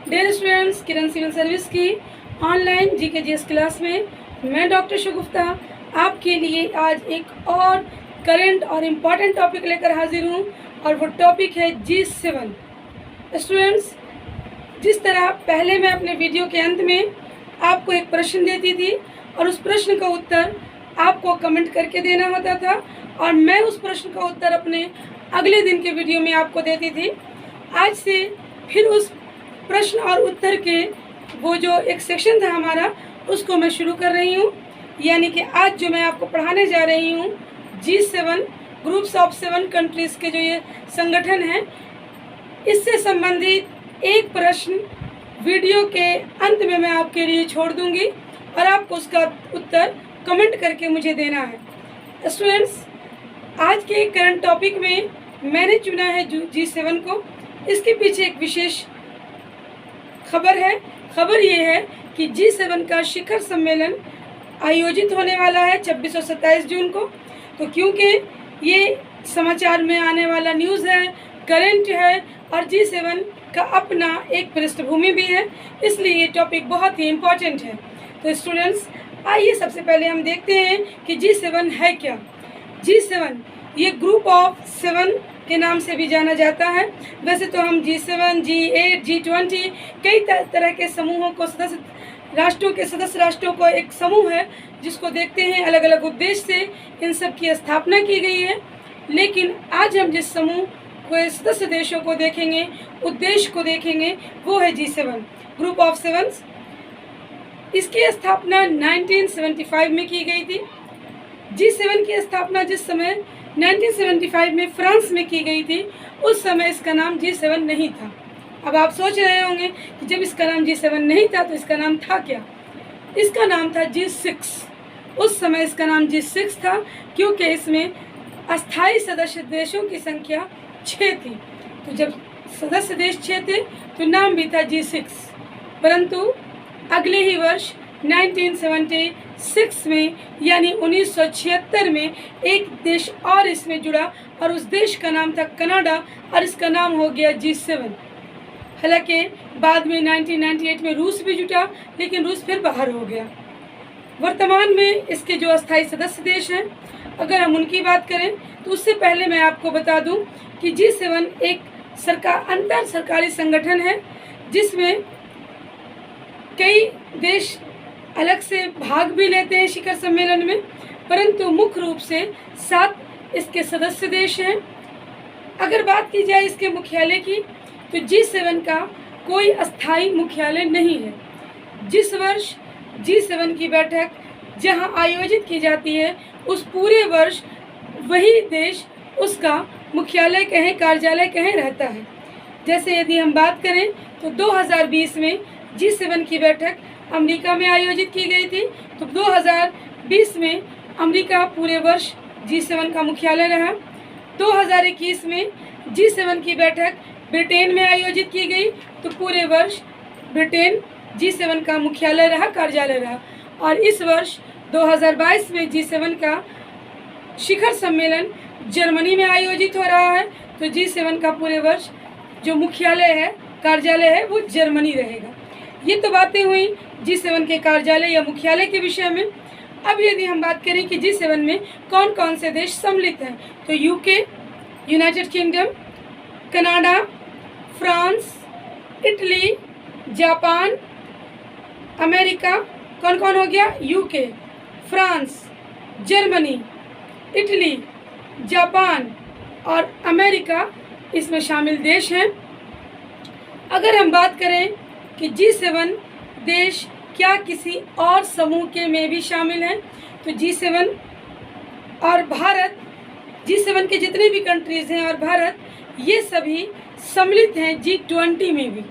Dear students, किरण civil service की online GK class में मैं डॉक्टर शगुफ्ता आपके लिए आज एक और करंट और इम्पॉर्टेंट टॉपिक लेकर हाजिर हूँ और वो टॉपिक है G7। स्टूडेंट्स, जिस तरह पहले मैं अपने वीडियो के अंत में आपको एक प्रश्न देती थी और उस प्रश्न का उत्तर आपको कमेंट करके देना होता था और मैं उस प्रश्न का उत्तर अपने अगले दिन के वीडियो में आपको देती थी, आज से फिर उस प्रश्न और उत्तर के वो जो एक सेक्शन था हमारा, उसको मैं शुरू कर रही हूँ। यानी कि आज जो मैं आपको पढ़ाने जा रही हूँ G7 ग्रुप्स ऑफ 7 कंट्रीज़ के जो ये संगठन हैं, इससे संबंधित एक प्रश्न वीडियो के अंत में मैं आपके लिए छोड़ दूंगी और आपको उसका उत्तर कमेंट करके मुझे देना है। स्टूडेंट्स, आज के करंट टॉपिक में मैंने चुना है G7 को। इसके पीछे एक विशेष खबर है। खबर ये है कि G7 का शिखर सम्मेलन आयोजित होने वाला है 26 और 27 जून को। तो क्योंकि ये समाचार में आने वाला न्यूज़ है, करंट है और G7 का अपना एक पृष्ठभूमि भी है, इसलिए ये टॉपिक बहुत ही इम्पोर्टेंट है। तो स्टूडेंट्स, आइए सबसे पहले हम देखते हैं कि G7 है क्या। G7 ये ग्रुप ऑफ 7 के नाम से भी जाना जाता है। वैसे तो हम G7, G8, G20 कई तरह के समूहों को सदस्य राष्ट्रों को एक समूह है जिसको देखते हैं, अलग अलग उद्देश्य से इन सब की स्थापना की गई है। लेकिन आज हम जिस समूह को सदस्य देशों को देखेंगे, उद्देश्य को देखेंगे, वो है G7 ग्रुप ऑफ 7। इसकी स्थापना 1975 में की गई थी। G7 की स्थापना जिस समय 1975 में फ्रांस में की गई थी, उस समय इसका नाम G7 नहीं था। अब आप सोच रहे होंगे कि जब इसका नाम G7 नहीं था तो इसका नाम था क्या? इसका नाम था G6। उस समय इसका नाम G6 था क्योंकि इसमें अस्थायी सदस्य देशों की संख्या 6 थी। तो जब सदस्य देश 6 थे तो नाम भी था G6। परंतु अगले ही वर्ष 1976 में यानी 1976 में एक देश और इसमें जुड़ा और उस देश का नाम था कनाडा और इसका नाम हो गया G7। हालांकि बाद में 1998 में रूस भी जुटा, लेकिन रूस फिर बाहर हो गया। वर्तमान में इसके जो अस्थायी सदस्य देश हैं, अगर हम उनकी बात करें तो उससे पहले मैं आपको बता दूं कि G7 एक अंतर सरकारी संगठन है जिसमें कई देश अलग से भाग भी लेते हैं शिखर सम्मेलन में, परंतु मुख्य रूप से 7 इसके सदस्य देश हैं। अगर बात की जाए इसके मुख्यालय की तो G7 का कोई अस्थायी मुख्यालय नहीं है। जिस वर्ष G7 की बैठक जहां आयोजित की जाती है, उस पूरे वर्ष वही देश उसका मुख्यालय कहें, कार्यालय कहें रहता है। जैसे यदि हम बात करें तो 2020 में G7 की बैठक अमेरिका में आयोजित की गई थी, तो 2020 में अमेरिका पूरे वर्ष G7 का मुख्यालय रहा। 2021 में G7 की बैठक ब्रिटेन में आयोजित की गई, तो पूरे वर्ष ब्रिटेन G7 का मुख्यालय रहा, कार्यालय रहा। और इस वर्ष 2022 में G7 का शिखर सम्मेलन जर्मनी में आयोजित हो रहा है, तो G7 का पूरे वर्ष जो मुख्यालय है, कार्यालय है, वो जर्मनी रहेगा। ये तो बातें हुई G7 के कार्यालय या मुख्यालय के विषय में। अब यदि हम बात करें कि G7 में कौन कौन से देश सम्मिलित हैं, तो UK, United kingdom, Canada, France, Italy, Japan, America. कौन कौन हो गया? UK, France, Germany, Italy, Japan और अमेरिका इसमें शामिल देश हैं। अगर हम बात करें कि G7 देश क्या किसी और समूह के में भी शामिल हैं, तो G7 और भारत, G7 के जितने भी कंट्रीज़ हैं और भारत, ये सभी सम्मिलित हैं G20 में भी।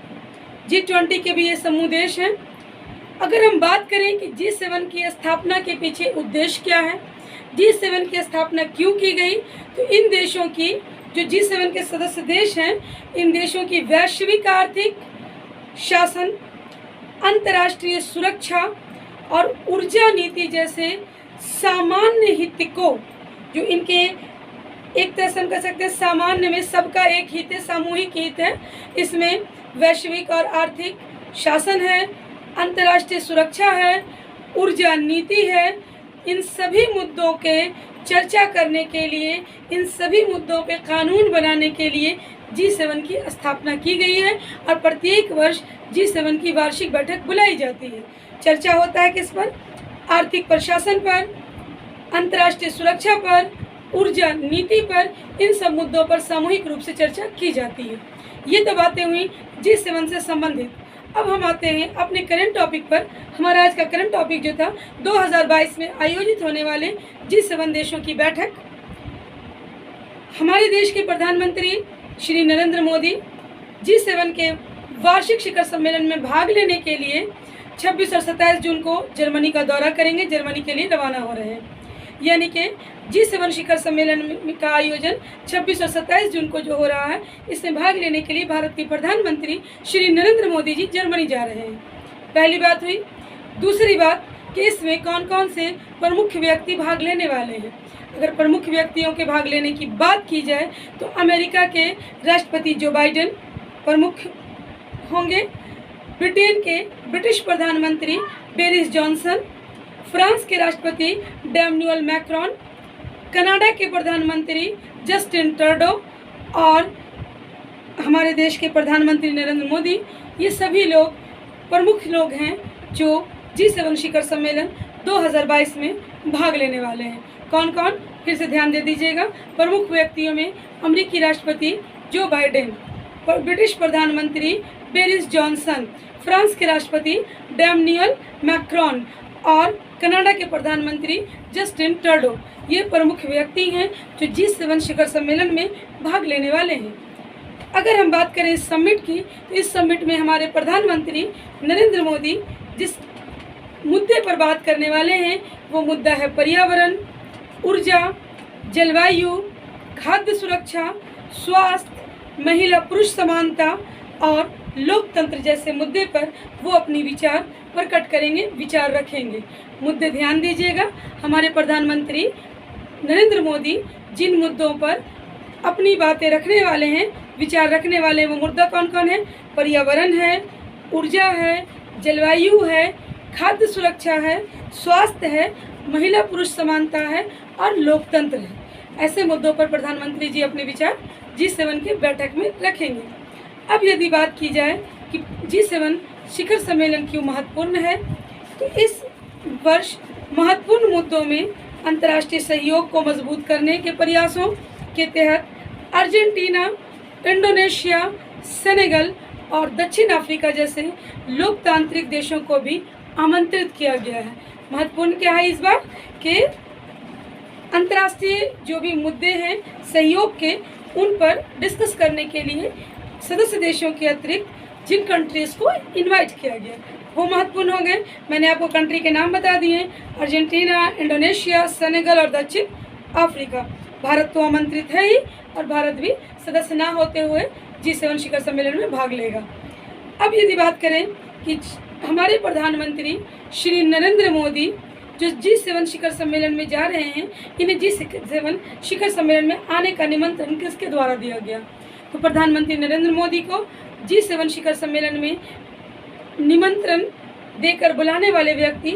G20 के भी ये समूह देश हैं। अगर हम बात करें कि G7 की स्थापना के पीछे उद्देश्य क्या है, G7 की स्थापना क्यों की गई, तो इन देशों की जो G7 के सदस्य देश हैं, इन देशों की वैश्विक आर्थिक शासन, अंतर्राष्ट्रीय सुरक्षा और ऊर्जा नीति जैसे सामान्य हित को, जो इनके एक तरह से हम कह सकते हैं सामान्य में सबका एक हित है, सामूहिक हित है, इसमें वैश्विक और आर्थिक शासन है, अंतर्राष्ट्रीय सुरक्षा है, ऊर्जा नीति है। इन सभी मुद्दों के चर्चा करने के लिए, इन सभी मुद्दों पे कानून बनाने के लिए G7 की स्थापना की गई है और प्रत्येक वर्ष G7 की वार्षिक बैठक बुलाई जाती है। चर्चा होता है किस पर? आर्थिक प्रशासन पर, अंतर्राष्ट्रीय सुरक्षा पर, ऊर्जा नीति पर। इन सब मुद्दों पर सामूहिक रूप से चर्चा की जाती है। ये तो बातें हुई G7 से संबंधित। अब हम आते हैं अपने करंट टॉपिक पर। हमारा आज का करंट टॉपिक जो था 2022 में आयोजित होने वाले G7 देशों की बैठक। हमारे देश के प्रधानमंत्री श्री नरेंद्र मोदी G7 के वार्षिक शिखर सम्मेलन में भाग लेने के लिए 26 और 27 जून को जर्मनी का दौरा करेंगे, जर्मनी के लिए रवाना हो रहे हैं। यानी कि G7 शिखर सम्मेलन का आयोजन 26 और 27 जून को जो हो रहा है, इसमें भाग लेने के लिए भारत के प्रधानमंत्री श्री नरेंद्र मोदी जी जर्मनी जा रहे हैं। पहली बात हुई। दूसरी बात कि इसमें कौन कौन से प्रमुख व्यक्ति भाग लेने वाले हैं। अगर प्रमुख व्यक्तियों के भाग लेने की बात की जाए तो अमेरिका के राष्ट्रपति जो बाइडेन प्रमुख होंगे, ब्रिटिश प्रधानमंत्री बोरिस जॉनसन, फ्रांस के राष्ट्रपति इमैनुअल मैक्रोन, कनाडा के प्रधानमंत्री जस्टिन ट्रूडो और हमारे देश के प्रधानमंत्री नरेंद्र मोदी। ये सभी लोग प्रमुख लोग हैं जो G7 शिखर सम्मेलन 2022 में भाग लेने वाले हैं। कौन कौन? फिर से ध्यान दे दीजिएगा। प्रमुख व्यक्तियों में अमेरिकी राष्ट्रपति जो बाइडेन, ब्रिटिश प्रधानमंत्री बोरिस जॉनसन, फ्रांस के राष्ट्रपति इमैनुअल मैक्रोन और कनाडा के प्रधानमंत्री जस्टिन ट्रूडो। ये प्रमुख व्यक्ति हैं जो G7 शिखर सम्मेलन में भाग लेने वाले हैं। अगर हम बात करें इस समिट की, तो इस समिट में हमारे प्रधानमंत्री नरेंद्र मोदी जिस मुद्दे पर बात करने वाले हैं वो मुद्दा है पर्यावरण, ऊर्जा, जलवायु, खाद्य सुरक्षा, स्वास्थ्य, महिला पुरुष समानता और लोकतंत्र जैसे मुद्दे पर वो अपनी विचार प्रकट करेंगे, विचार रखेंगे। मुद्दे ध्यान दीजिएगा। हमारे प्रधानमंत्री नरेंद्र मोदी जिन मुद्दों पर अपनी बातें रखने वाले हैं, विचार रखने वाले हैं, वो मुद्दा कौन कौन है? पर्यावरण है, ऊर्जा है, जलवायु है, खाद्य सुरक्षा है, स्वास्थ्य है, महिला पुरुष समानता है और लोकतंत्र है। ऐसे मुद्दों पर प्रधानमंत्री जी अपने विचार G7 की बैठक में रखेंगे। अब यदि बात की जाए कि G7 शिखर सम्मेलन क्यों महत्वपूर्ण है, तो इस वर्ष महत्वपूर्ण मुद्दों में अंतर्राष्ट्रीय सहयोग को मजबूत करने के प्रयासों के तहत अर्जेंटीना, इंडोनेशिया, सेनेगल और दक्षिण अफ्रीका जैसे लोकतांत्रिक देशों को भी आमंत्रित किया गया है। महत्वपूर्ण क्या है इस बार कि अंतर्राष्ट्रीय जो भी मुद्दे हैं सहयोग के, उन पर डिस्कस करने के लिए सदस्य देशों के अतिरिक्त जिन कंट्रीज को इनवाइट किया गया वो महत्वपूर्ण हो गए। मैंने आपको कंट्री के नाम बता दिए, अर्जेंटीना, इंडोनेशिया, सेनेगल और दक्षिण अफ्रीका। भारत तो आमंत्रित है ही और भारत भी सदस्य ना होते हुए G7 शिखर सम्मेलन में भाग लेगा। अब यदि बात करें कि हमारे प्रधानमंत्री श्री नरेंद्र मोदी जो G7 शिखर सम्मेलन में जा रहे हैं, इन्हें G7 शिखर सम्मेलन में आने का निमंत्रण किसके द्वारा दिया गया? तो प्रधानमंत्री नरेंद्र मोदी को G7 शिखर सम्मेलन में निमंत्रण देकर बुलाने वाले व्यक्ति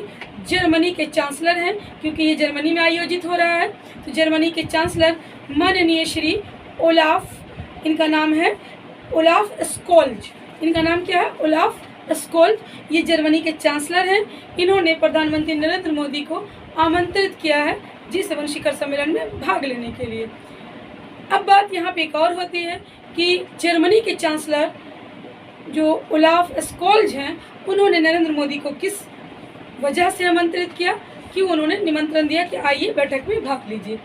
जर्मनी के चांसलर हैं, क्योंकि ये जर्मनी में आयोजित हो रहा है। तो जर्मनी के चांसलर माननीय श्री ओलाफ, इनका नाम है ओलाफ स्कोल्ज। इनका नाम क्या है? Olaf Scholz. ये जर्मनी के चांसलर हैं। इन्होंने प्रधानमंत्री नरेंद्र मोदी को आमंत्रित किया है G7 शिखर सम्मेलन में भाग लेने के लिए। अब बात यहाँ पे एक और होती है कि जर्मनी के चांसलर जो ओलाफ स्कोल्ज हैं, उन्होंने नरेंद्र मोदी को किस वजह से आमंत्रित किया? क्यों उन्होंने निमंत्रण दिया कि आइए बैठक में भाग लीजिए?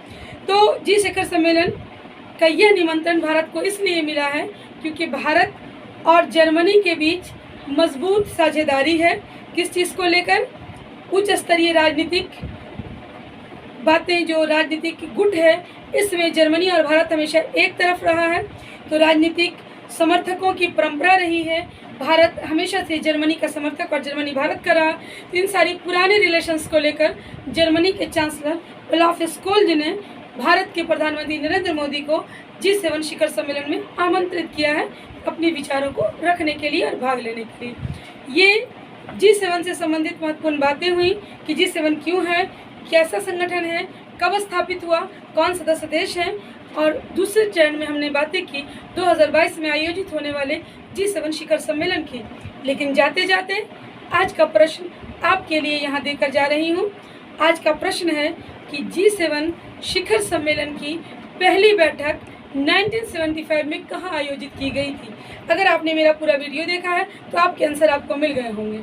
तो G शिखर सम्मेलन का यह निमंत्रण भारत को इसलिए मिला है क्योंकि भारत और जर्मनी के बीच मजबूत साझेदारी है। किस चीज़ को लेकर? उच्च स्तरीय राजनीतिक बातें, जो राजनीतिक गुट है, इसमें जर्मनी और भारत हमेशा एक तरफ रहा है। तो राजनीतिक समर्थकों की परंपरा रही है। भारत हमेशा से जर्मनी का समर्थक और जर्मनी भारत का रहा। तो इन सारी पुराने रिलेशंस को लेकर जर्मनी के चांसलर ओलाफ स्कोल्ज ने भारत के प्रधानमंत्री नरेंद्र मोदी को G7 शिखर सम्मेलन में आमंत्रित किया है अपने विचारों को रखने के लिए और भाग लेने के लिए। ये G7 से संबंधित महत्वपूर्ण बातें हुई कि G7 क्यों है, कैसा संगठन है, कब स्थापित हुआ, कौन सदस्य देश हैं, और दूसरे चरण में हमने बातें की 2022 में आयोजित होने वाले G7 शिखर सम्मेलन की। लेकिन जाते जाते आज का प्रश्न आपके लिए यहाँ देकर जा रही हूँ। आज का प्रश्न है कि G7 शिखर सम्मेलन की पहली बैठक 1975 में कहाँ आयोजित की गई थी। अगर आपने मेरा पूरा वीडियो देखा है तो आपके आंसर आपको मिल गए होंगे।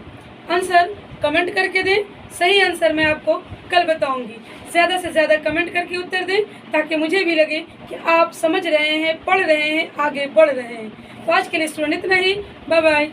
आंसर कमेंट करके दें, सही आंसर मैं आपको कल बताऊंगी। ज़्यादा से ज़्यादा कमेंट करके उत्तर दें ताकि मुझे भी लगे कि आप समझ रहे हैं, पढ़ रहे हैं, आगे बढ़ रहे हैं। तो आज के लिए स्टूडेंट इतना ही। Bye bye.